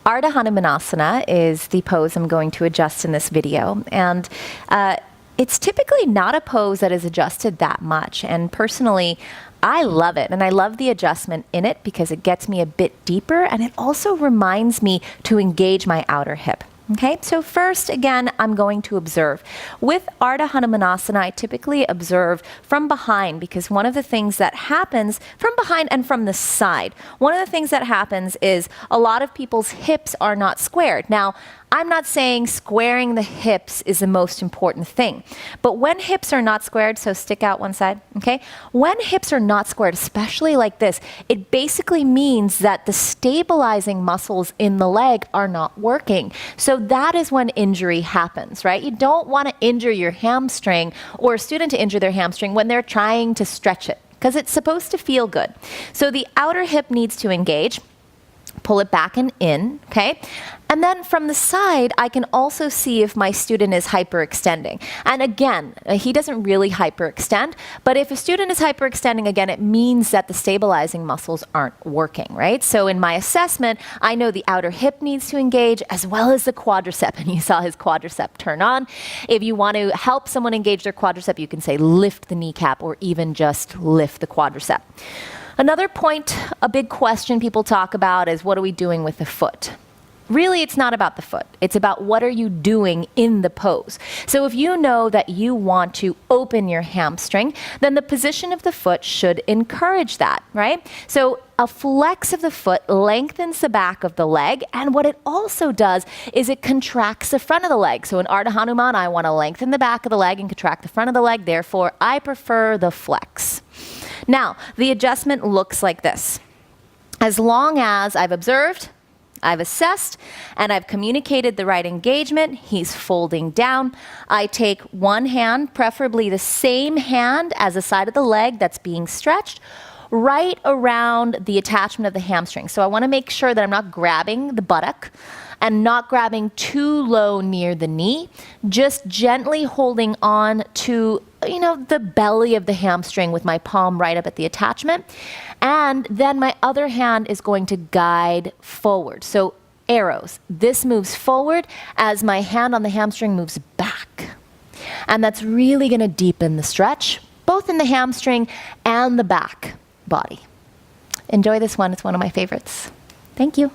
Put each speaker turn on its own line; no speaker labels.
Ardha Hanumanasana is the pose I'm going to adjust in this video, and it's typically not a pose that is adjusted that much, and personally I love it, and I love the adjustment in it because it gets me a bit deeper, and it also reminds me to engage my outer hip. Okay, so first, again, I'm going to observe. With Ardha Hanumanasana, I typically observe from behind, because one of the things that happens from behind and from the side, one of the things that happens is a lot of people's hips are not squared. Now, I'm not saying squaring the hips is the most important thing, but when hips are not squared, so stick out one side, okay? When hips are not squared, especially like this, it basically means that the stabilizing muscles in the leg are not working. So that is when injury happens, right? You don't want to injure your hamstring or a student to injure their hamstring when they're trying to stretch it, because it's supposed to feel good. So the outer hip needs to engage. Pull it back and in, okay? And then from the side, I can also see if my student is hyperextending. And again, he doesn't really hyperextend, but if a student is hyperextending, again, it means that the stabilizing muscles aren't working, right? So in my assessment, I know the outer hip needs to engage as well as the quadricep, and you saw his quadricep turn on. If you want to help someone engage their quadricep, you can say lift the kneecap or even just lift the quadricep. Another point, a big question people talk about is, what are we doing with the foot? Really, it's not about the foot. It's about what are you doing in the pose. So if you know that you want to open your hamstring, then the position of the foot should encourage that, right? So a flex of the foot lengthens the back of the leg, and what it also does is it contracts the front of the leg. So in Ardha Hanuman, I want to lengthen the back of the leg and contract the front of the leg. Therefore, I prefer the flex. Now, the adjustment looks like this. As long as I've observed, I've assessed, and I've communicated the right engagement, he's folding down. I take one hand, preferably the same hand as the side of the leg that's being stretched, right around the attachment of the hamstring. So I want to make sure that I'm not grabbing the buttock and not grabbing too low near the knee, just gently holding on to, the belly of the hamstring with my palm right up at the attachment. And then my other hand is going to guide forward. So arrows. This moves forward as my hand on the hamstring moves back. And that's really going to deepen the stretch, both in the hamstring and the back body. Enjoy this one. It's one of my favorites. Thank you.